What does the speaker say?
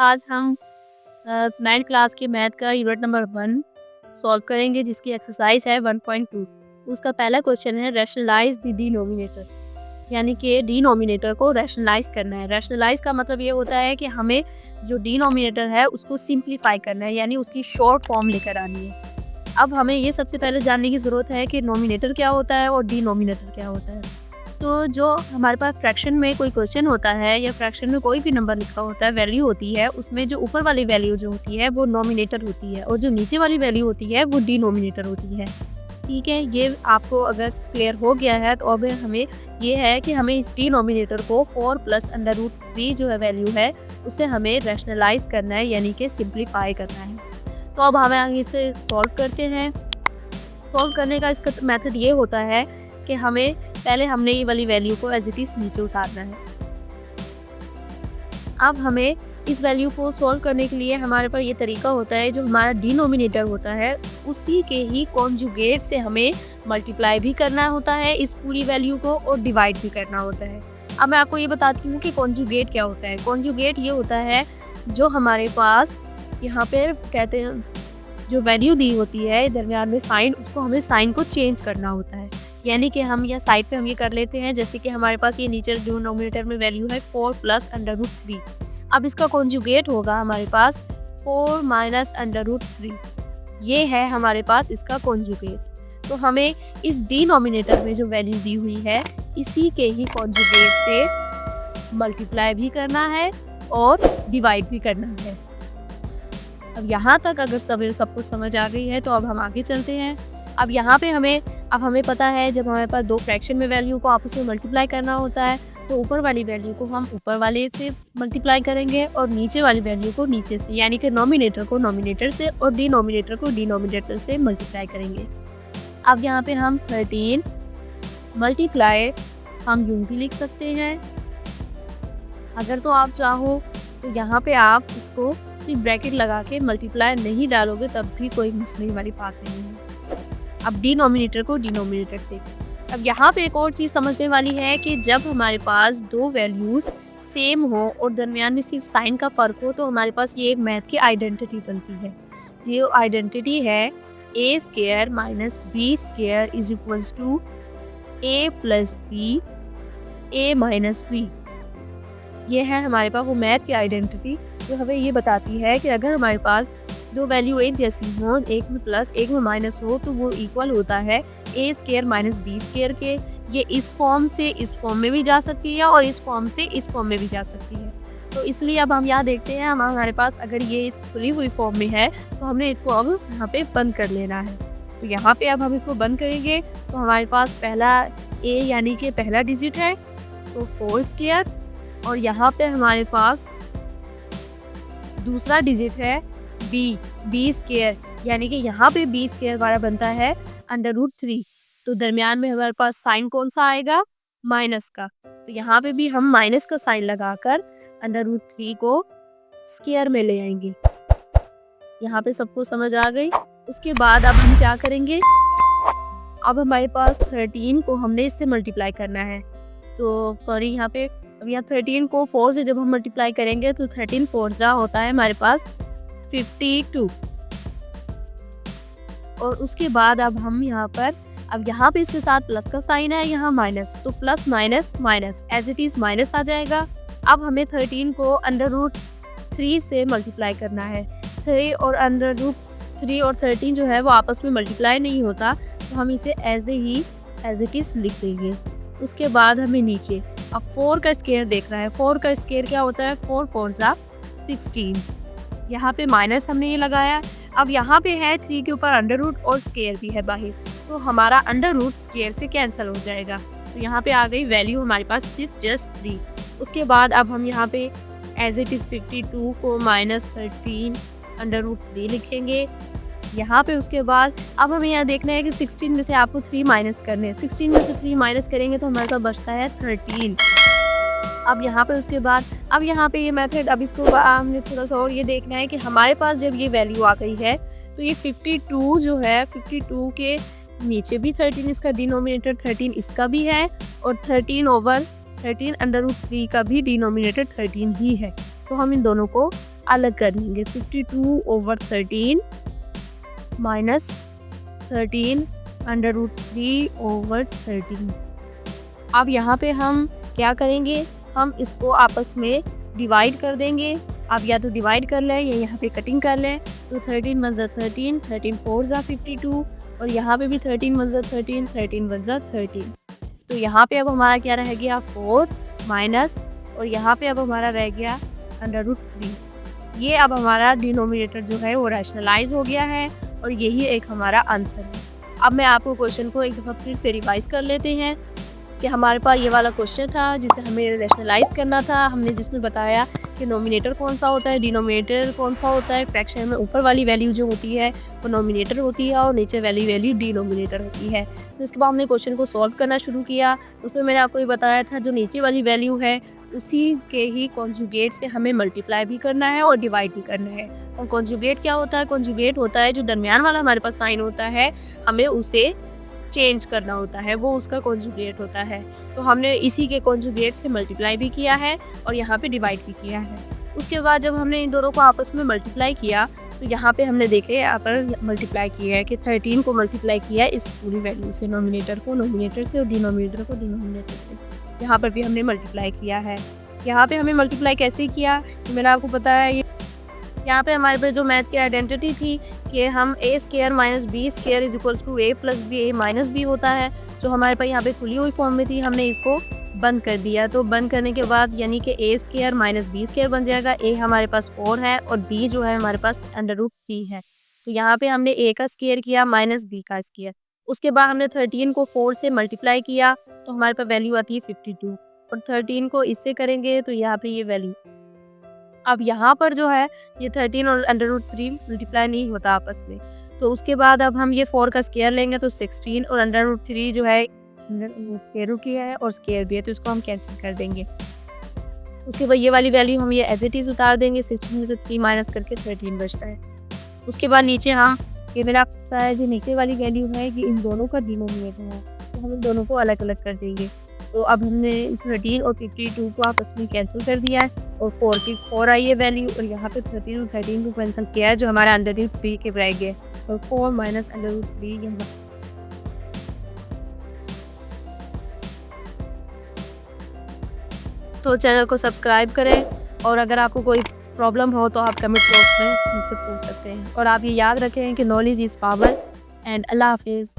आज हम 9th class के मैथ का यूनिट नंबर 1 सॉल्व करेंगे, जिसकी एक्सरसाइज है 1.2। उसका पहला क्वेश्चन है रैशनलाइज द डिनोमिनेटर, यानी कि डिनोमिनेटर को रैशनलाइज करना है। रैशनलाइज का मतलब ये होता है कि हमें जो डिनोमिनेटर है उसको सिंप्लीफाई करना है, यानी उसकी शॉर्ट फॉर्म लेकर आनी है। अब हमें ये सबसे पहले जानने की ज़रूरत है कि नोमिनेटर क्या होता है और डिनोमिनेटर क्या होता है। तो जो हमारे पास फ्रैक्शन में कोई क्वेश्चन होता है या फ्रैक्शन में कोई भी नंबर लिखा होता है, वैल्यू होती है, उसमें जो ऊपर वाली वैल्यू जो होती है वो नोमिनेटर होती है और जो नीचे वाली वैल्यू होती है वो डिनोमिनेटर होती है। ठीक है, ये आपको अगर क्लियर हो गया है तो अब हमें ये है कि हमें इस डिनोमिनेटर को 4 + √3 जो है वैल्यू है उसे हमें रैशनलाइज करना है, यानी कि सिंप्लीफाई करना है। तो अब हमें इसे सॉल्व करते हैं। सॉल्व करने का इसका मेथड ये होता है कि हमने ये वाली वैल्यू को एज इट इज़ नीचे उतारना है। अब हमें इस वैल्यू को सॉल्व करने के लिए हमारे पास ये तरीका होता है, जो हमारा डिनोमिनेटर होता है उसी के ही कॉन्जुगेट से हमें मल्टीप्लाई भी करना होता है इस पूरी वैल्यू को, और डिवाइड भी करना होता है। अब मैं आपको ये बताती हूँ कि कॉन्जुगेट क्या होता है। कॉन्जुगेट ये होता है जो हमारे पास यहाँ पे कहते हैं, जो वैल्यू दी होती है दरमियान में साइन, उसको हमें साइन को चेंज करना होता है। यानी कि हम यहाँ साइड पे हम ये कर लेते हैं, जैसे कि हमारे पास ये नीचे जो डिनोमिनेटर में वैल्यू है 4 + √3। अब इसका कॉन्जुगेट होगा हमारे पास 4 - √3। ये है हमारे पास इसका कॉन्जुगेट। तो हमें इस डिनोमिनेटर में जो वैल्यू दी हुई है इसी के ही कॉन्जुगेट से मल्टीप्लाई भी करना है और डिवाइड भी करना है। अब यहाँ तक अगर सब कुछ समझ आ गई है तो अब हम आगे चलते हैं। अब यहाँ पे हमें पता है, जब हमारे पास दो फ्रैक्शन में वैल्यू को आपस में मल्टीप्लाई करना होता है तो ऊपर वाली वैल्यू को हम ऊपर वाले से मल्टीप्लाई करेंगे और नीचे वाली वैल्यू को नीचे से, यानी कि नोमिनेटर को नोमिनेटर से और डिनोमिनेटर को डिनोमिनेटर से मल्टीप्लाई करेंगे। अब यहाँ पे हम 13 मल्टीप्लाई हम यूं भी लिख सकते हैं। अगर तो आप चाहो तो यहाँ पे आप इसको सिर्फ ब्रैकेट लगा के मल्टीप्लाई नहीं डालोगे तब भी कोई मसले वाली बात नहीं है। अब डिनोमिनेटर को डिनोमिनेटर से। अब यहाँ पे एक और चीज़ समझने वाली है कि जब हमारे पास दो वैल्यूज़ सेम हो और दरमियान में सिर्फ साइन का फ़र्क हो तो हमारे पास ये एक मैथ की आइडेंटिटी बनती है। ये आइडेंटिटी है a² - b² = a + b a - b। ये है हमारे पास वो मैथ की आइडेंटिटी जो हमें ये बताती है कि अगर हमारे पास दो वैल्यू एक जैसी हो, एक में प्लस एक में माइनस हो, तो वो इक्वल होता है a² - b² के। ये इस फॉर्म से इस फॉर्म में भी जा सकती है और इस फॉर्म से इस फॉर्म में भी जा सकती है। तो इसलिए अब हम यहाँ देखते हैं, हमारे पास अगर ये इस खुली हुई फॉर्म में है तो हमने इसको अब यहाँ पे बंद कर लेना है। तो यहाँ पे अब हम इसको बंद करेंगे तो हमारे पास पहला a यानी कि पहला डिजिट है तो 4², और यहाँ पे हमारे पास दूसरा डिजिट है b², यानी कि यहाँ पे b² हमारा बनता है √3। तो दरमियान में हमारे पास साइन कौन सा आएगा? माइनस का। तो यहाँ पे भी हम माइनस का साइन लगाकर √3 को स्क्वायर में ले आएंगे। यहाँ पे सबको समझ आ गई। उसके बाद अब हम क्या करेंगे, अब हमारे पास 13 को हमने इससे मल्टीप्लाई करना है। तो सॉरी, यहाँ पे अब यहाँ 13 को 4 से जब हम मल्टीप्लाई करेंगे तो 13 4 का होता है हमारे पास 52। और उसके बाद अब हम यहाँ पे इसके साथ प्लस का साइन है, यहाँ माइनस, तो plus minus minus as it is minus आ जाएगा। अब हमें 13 को √3 से मल्टीप्लाई करना है। 3 और √3 और 13 जो है वो आपस में मल्टीप्लाई नहीं होता, तो हम इसे एज इट इज़ लिख देंगे। उसके बाद हमें नीचे अब 4 का स्क्वायर देखना है। 4 का स्क्वायर क्या होता है? 4 4 = 16। यहाँ पे माइनस हमने ये लगाया। अब यहाँ पे है 3 के ऊपर अंडर और स्क्वायर भी है बाहर, तो हमारा अंडर स्क्वायर से कैंसिल हो जाएगा। तो यहाँ पे आ गई वैल्यू हमारे पास सिर्फ जस्ट 3। उसके बाद अब हम यहाँ पे एज इट इज़ 52 को -13 √3 लिखेंगे यहाँ पे। उसके बाद अब हमें यहाँ देखना है कि 16 में से आपको 3 माइनस करने हैं। 16 में से 3 माइनस करेंगे तो हमारे पास बचता है 13। अब यहाँ पे उसके बाद अब यहाँ पे ये मेथड, अब इसको हमने थोड़ा सा और ये देखना है कि हमारे पास जब ये वैल्यू आ गई है तो ये 52 जो है, 52 के नीचे भी 13 इसका डिनोमिनेटर 13 इसका भी है, और 13/13 √3 का भी डिनोमिनेटर 13 ही है। तो हम इन दोनों को अलग कर लेंगे। 52/13 माइनस 13√3/13। अब यहाँ पे हम क्या करेंगे, हम इसको आपस में डिवाइड कर देंगे। आप या तो डिवाइड कर लें या यहाँ पे कटिंग कर लें। तो 13 × 13, 13 4 × 52 और यहाँ पे भी 13 × 13, 13 1 × 13। तो यहाँ पे अब हमारा क्या रह गया 4 माइनस, और यहाँ पे अब हमारा रह गया √3। ये अब हमारा डिनोमिनेटर जो है वो रैशनलाइज हो गया है और यही एक हमारा आंसर है। अब मैं आपको क्वेश्चन को एक दफ़ा फिर से रिवाइज कर लेते हैं कि हमारे पास ये वाला क्वेश्चन था जिसे हमें रैशनलाइज करना था। हमने जिसमें बताया कि नोमिनेटर कौन सा होता है, डिनोमिनेटर कौन सा होता है। फ्रैक्शन में ऊपर वाली वैल्यू जो होती है वो नोमिनेटर होती है और नीचे वाली वैल्यू डिनोमिनेटर होती है। तो इसके बाद हमने क्वेश्चन को सॉल्व करना शुरू किया। उसमें मैंने आपको ये बताया था जो नीचे वाली वैल्यू है उसी के ही कॉन्जुगेट से हमें मल्टीप्लाई भी करना है और डिवाइड भी करना है। और कॉन्जुगेट क्या होता है? कॉन्जुगेट होता है जो दरमियान वाला हमारे पास साइन होता है, हमें उसे चेंज करना होता है, वो उसका कॉन्जुगेट होता है। तो हमने इसी के कॉन्जुगेट से मल्टीप्लाई भी किया है और यहाँ पे डिवाइड भी किया है। उसके बाद जब हमने इन दोनों को आपस में मल्टीप्लाई किया तो यहाँ पे हमने देखे यहाँ पर मल्टीप्लाई किया है कि 13 को मल्टीप्लाई किया है इस पूरी वैल्यू से, नोमिनेटर को नोमिनेटर से और डिनोमिनेटर को डिनोमिनेटर से। यहाँ पर भी हमने मल्टीप्लाई किया है। यहाँ पे हमें मल्टीप्लाई कैसे किया मैंने आपको बताया। यहाँ पे हमारे पास जो मैथ की आइडेंटिटी थी कि हम a² - b² = a + b a - b होता है, जो हमारे पास यहाँ पे खुली हुई फॉर्म में थी, हमने इसको बंद कर दिया। तो बंद करने के बाद यानी कि a² - b² बन जाएगा। a हमारे पास 4 है और b जो है हमारे पास √3 है। तो यहाँ पे हमने a का स्क्वायर किया माइनस b का स्क्वायर। उसके बाद हमने 13 को 4 से मल्टीप्लाई किया तो हमारे पास वैल्यू आती है 52 और 13 को इससे करेंगे तो यहाँ पे ये वैल्यू। अब यहाँ पर जो है ये 13 और √3 मल्टीप्लाई नहीं होता आपस में। तो उसके बाद अब हम ये 4 का स्क्वायर लेंगे तो 16 और √3 जो है स्क्वायर रूट किया है और स्क्वायर भी है, तो इसको हम कैंसिल कर देंगे। उसके बाद ये वाली वैल्यू हम ये एज इट इज़ उतार देंगे। 16 में से 3 माइनस करके 13 बचता है। उसके बाद नीचे हम ये मेरा पता है जो नीचे वाली वैल्यू है कि इन दोनों का डिनोमिनेटर है, तो हम इन दोनों को अलग अलग कर देंगे। तो अब हमने 13 और 52 को आपस में कैंसिल कर दिया है और 44 आई है वैल्यू, और यहाँ पे 13 और 13 को कैंसिल किया है जो हमारा √3 के रह गए, और 4 माइनस √3 यहाँ। तो चैनल को सब्सक्राइब करें और अगर आपको कोई प्रॉब्लम हो तो आप कमेंट बॉक्स में मुझसे पूछ सकते हैं। और आप ये याद रखें कि नॉलेज इज़ पावर। एंड अल्लाह हाफिज़।